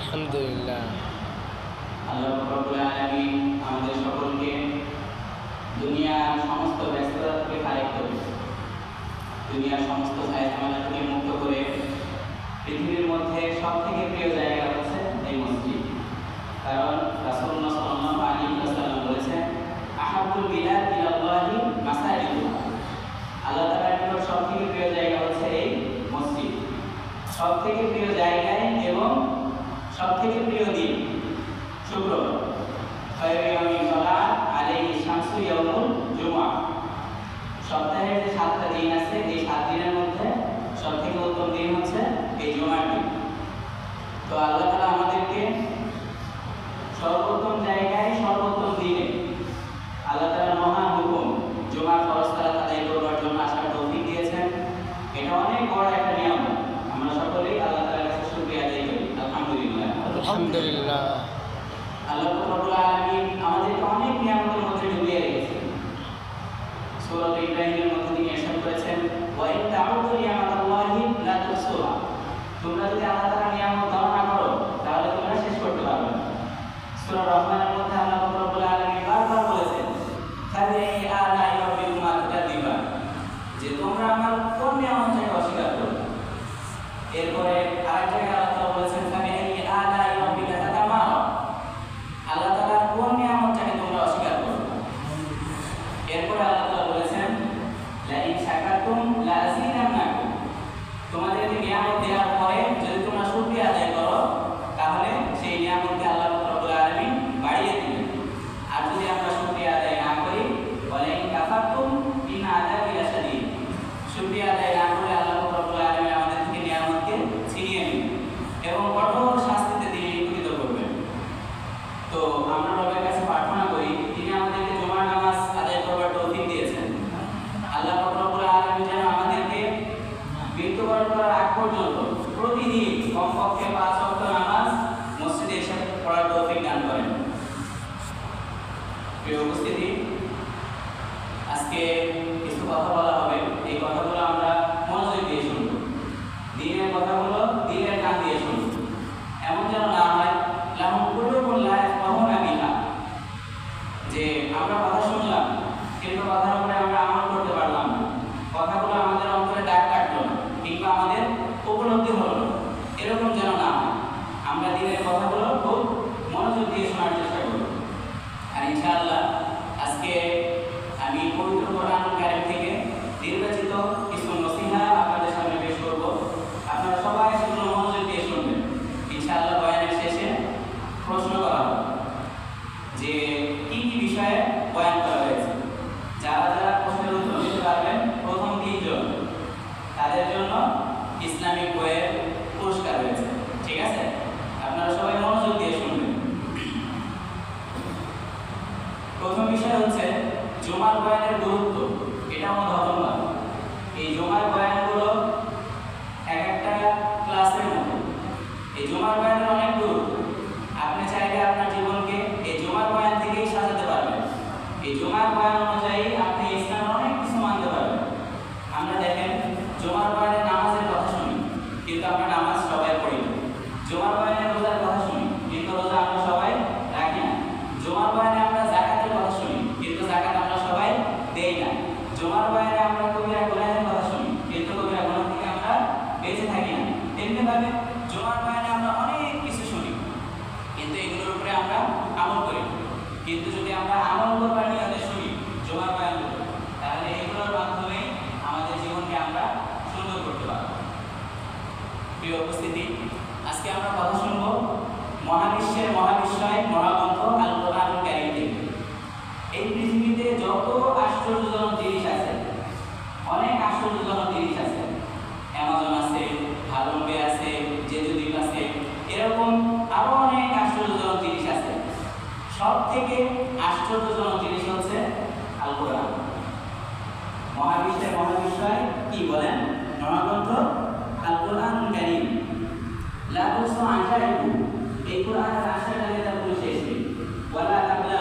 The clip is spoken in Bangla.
আলহামদুলিল্লাহ। আল্লাহ রাব্বুল আলামিন আমাদের সকলকে দুনিয়ার সমস্ত ব্যস্ততা থেকে খালেক করে, দুনিয়ার সমস্ত ঝামেলা থেকে মুক্ত করে পৃথিবীর মধ্যে সবথেকে প্রিয় জায়গা হচ্ছে এই মসজিদ। কারণ রাসূলুল্লাহ সাল্লাল্লাহু আলাইহি ওয়াসাল্লাম বলেছেন, আহাব্বুল বিলাদ ইলাল্লাহি মাসাজিদুহা। আল্লাহ তাআলার নিকট সবথেকে প্রিয় জায়গা হচ্ছে এই মসজিদ। সবথেকে প্রিয় জায়গায় এবং সবথেকে প্রিয় দিন শুক্রবার। খায়রু ইয়াউমিন তালাআত আলাইহি শামসু ইয়াউমুল জুমআহ। সপ্তাহের যে 7টা দিন আছে, এই 7 দিনের মধ্যে সবথেকে উত্তম দিন হচ্ছে এই জুমার দিন। তো আল্লাহ তাআলা আমাদেরকে সর্বোত্তম জায়গায় সর্বোত্তম দিনে আল্লাহ তাআলার মহান হুকুম জুমার ফরজ সালাত আদায় করবার জন্য আসার তৌফিক দিয়েছেন। এটা অনেক বড় একটা নিয়ামত। আমরা সকলেই আল্লাহ তাআলার কাছে শুকরিয়া আদায় করি। আলহামদুলিল্লাহ। আলহামদুলিল্লাহ। আল্লাহ রাব্বুল আলামিন আমাদেরকে অনেক নিয়ামতের মধ্যে ডুবিয়ে রেখেছেন। সূরা ইব্রাহিমের মধ্যে তিনি ইরশাদ করেছেন, ওয়া ইন তাউদু নি'মাতাল্লাহি লা তুহসুহা। তোমরা যদি আল্লাহ তাআলার নিয়ামত গণনা করো তাহলে তোমরা শেষ করতে পারবে না। সূরা রহমানের মধ্যে আল্লাহ রাব্বুল আলামিন বারবার বলেছেন, ফাবিআইয়ি আলাই রাব্বিকুমা তুকাযিবান, যে তোমরা আমার কোন নিয়ামতটাকে অস্বীকার করবে। এরপরে আরেক জায়গায় আল্লাহ তাআলা বলেছেন, ফাবিআইয়ি আলাই রাব্বিকা তাতামারা, আল্লাহ তাআলার কোন নিয়ামতটাকে তোমরা অস্বীকার করবে। এরপরে আল্লাহ তাআলা বলেছেন, লা ইন শাকারতুম লা আযীদান্নাকুম, তোমাদেরকে নিয়ামত দেওয়ার পরে যদি তোমরা শুকরিয়া আদায় করো তাহলে সেই নিয়ামতকে আল্লাহ রাব্বুল আলামিন বাড়িয়ে দিবেন। আর যদি আমরা শুকরিয়া আদায় না করি, ওয়ালা ইন কাফারতুম ইন আযাবি লাশাদীদ, শুকরিয়া আদায় না করে আল্লাহ রাব্বুল আলামিন আমাদের থেকে নিয়ামতকে ছিনিয়ে নেবেন এবং কঠোর শাস্তিতে তিনি নিপতিত করবেন। তো আমরা রবের কাছে প্রার্থনা করি, তিনি আমাদেরকে জুমার নামাজ আদায় করবার তৌফিক দিয়েছেন। আল্লাহ রাব্বুল আলামিন যেন আমাদেরকে মৃত্যুবরণ করার আগ পর্যন্ত প্রতিদিন কমপক্ষে 5 ওয়াক্ত নামাজ মসজিদে এসে পড়ার তৌফিক দান করেন। প্রিয় উপস্থিতি, আজকে কিছু কথা বলা হবে। এই কথাগুলো আমরা মনোযোগ দিয়ে শুনব। দিনের কথাগুলো দিলের কান দিয়ে শুনব। এমন যেন না হয় লাহুম কুলুবুন লা ইয়াফকাহুনা বিহা, যে আমরা কথা শুনলাম কিন্তু কথার উপরে আমরা আমল করতে পারলাম না, কথাগুলো আমাদের অন্তরে দাগ কাটলো না কিংবা আমাদের উপলব্ধি হলো না, এরকম যেন না হয়। আমরা দিনের কথাগুলো খুব মনোযোগ দিয়ে শোনার চেষ্টা করব। আর ইনশাআল্লাহ আজকে আমি পবিত্র কোরআনুল কারীম থেকে নির্বাচিত কিছু নসিহা আপনাদের সামনে পেশ করব। আপনারা সবাই শুনে মনোযোগ দিয়ে শুনবেন। ইনশাআল্লাহ বয়ানের শেষে প্রশ্ন করা হবে যে কি কি বিষয়ে বয়ান করা হয়েছে। যারা যারা প্রশ্নের উত্তর দিতে পারবেন প্রথম 3 জন, তাদের জন্য ইসলামিক বইয়ের পুরস্কার রয়েছে। ঠিক আছে, আপনারা সবাই মনোযোগ দিয়ে শুনবেন। প্রথম বিষয় হচ্ছে জুমার বয়ানের গুরুত্ব। এটা ধন্যবাদ। এই জুমার বয়ানগুলো এক একটা ক্লাসের মতো। এই জুমার বয়ানের অনেক গুরুত্ব। আপনি চাইলে আপনার জীবনকে এই জুমার বয়ান থেকেই সাজাতে পারবেন। এই জুমার বয়ান অনুযায়ী আপনি ইসলামের অনেক কিছু মানতে পারবেন। আমরা দেখেন জুমার বয়ানে নামাজের কথা শুনি কিন্তু আমরা নামাজ সবাই পড়ি না। জুমার বয়ানে রোজার কথা শুনি কিন্তু রোজা আমরা সবাই রাখি না। জুমার বয়ানে আমরা যাকাতের কথা শুনি কিন্তু যাকাত আমরা সবাই দেই না। জুমার বয়ানে আমরা কিন্তু যদি আমরা আমল করবার নিয়তে শুনি, জমা বয়ান করি, তাহলে এগুলোর মাধ্যমে আমাদের জীবনকে আমরা সুন্দর করতে পারব। প্রিয় উপস্থিতি, আজকে আমরা কথা শুনব মহাবিশ্বের মহাবিশ্বয় মহাগ্রন্থ আল কোরআনুল কারীম থেকে। এই পৃথিবীতে যত আশ্চর্যজনক জিনিস আছে, অনেক আশ্চর্যজনক জিনিস আছে, অ্যামাজন আছে, হারুন বে আছে, জেজু দ্বীপ আছে, এরকম আরো অনেক আশ্চর্যজনক জিনিস আছে। সব থেকে আশ্চর্যজনক জিনিস হচ্ছে আল কোরআন। মহাবিশ্বের মহাবিশ্বয় কি বলেন? মহাগ্রন্থ আল কোরআনুল কারীম। লা তুহসা আজাইবু, এই কোরআনের আশ্চর্যের কোনো শেষ নেই। ওয়ালা তাবলা